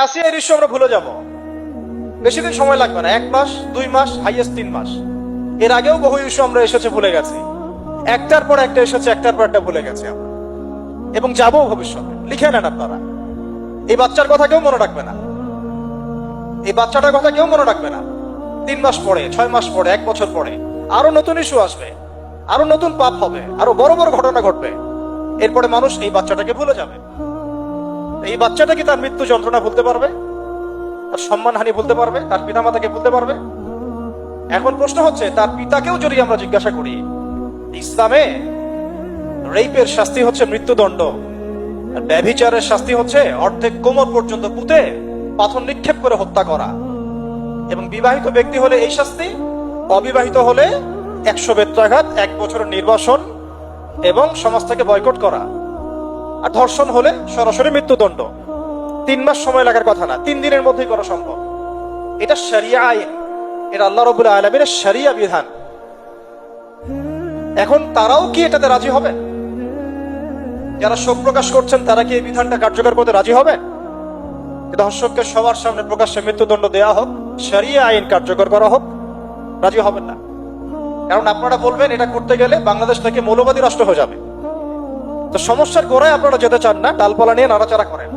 আসিয়া এই দৃশ্য আমরা ভুলে যাব, বেশি দিন সময় লাগবে না, 1 মাস 2 মাস হাইয়েস্ট 3 মাস। এর আগেও বহু ইস্যু আমরা এসেছে ভুলে গেছি, একটার পর একটা এসেছে, একটার পর একটা ভুলে গেছি আমরা, এবং যাবো ভবিষ্যতে। লিখে নেন আপনারা, এই বাচ্চার কথা কেউ মনে রাখবে না, এই বাচ্চাটার কথা কেউ মনে রাখবে না। 3 মাস পরে, 6 মাস পরে, 1 বছর পরে আরো নতুন ইস্যু আসবে, আরো নতুন পাপ হবে, আরো বড় বড় ঘটনা ঘটবে। এরপরে মানুষ এই বাচ্চাটাকে ভুলে যাবে। এই বাচ্চাটা কি তার মৃত্যু যন্ত্রণা ভুলতে পারবে? তার সম্মানহানি ভুলতে পারবে? তার পিতামাতাকে ভুলতে পারবে? এখন প্রশ্ন হচ্ছে, তার পিতাকেও যদি আমরা জিজ্ঞাসা করি, ইসলামে রেপের শাস্তি হচ্ছে মৃত্যুদণ্ড, আর ব্যভিচারের শাস্তি হচ্ছে অর্ধেক কোমর পর্যন্ত পুঁতে পাথর নিক্ষেপ করে হত্যা করা, এবং বিবাহিত ব্যক্তি হলে এই শাস্তি, অবিবাহিত হলে 100 বেত্রাঘাত, 1 বছরের নির্বাসন এবং সমাজ থেকে বয়কট করা, আর ধর্ষণ হলে সরাসরি মৃত্যুদণ্ড। 3 মাস সময় লাগার কথা না, 3 দিনের মধ্যেই করা সম্ভব। এটা শরিয়া আইন, এটা আল্লাহ রাব্বুল আলামিনের শরিয়া বিধান। এখন তারাও কি এটাতে রাজি হবে? যারা শোক প্রকাশ করছেন তারা কি এই বিধানটা কার্যকর করতে রাজি হবে? ধর্ষককে সবার সামনে প্রকাশ্যে মৃত্যুদণ্ড দেওয়া হোক, শরিয়া আইন কার্যকর করা হোক, রাজি হবেন না। কারণ আপনারা বলবেন এটা করতে গেলে বাংলাদেশ থেকে মৌলবাদী রাষ্ট্র হয়ে যাবে। তো সমস্যার গোড়ায় আপনারা যেতে চান না, ডালপালা নিয়ে নাড়াচাড়া করেন।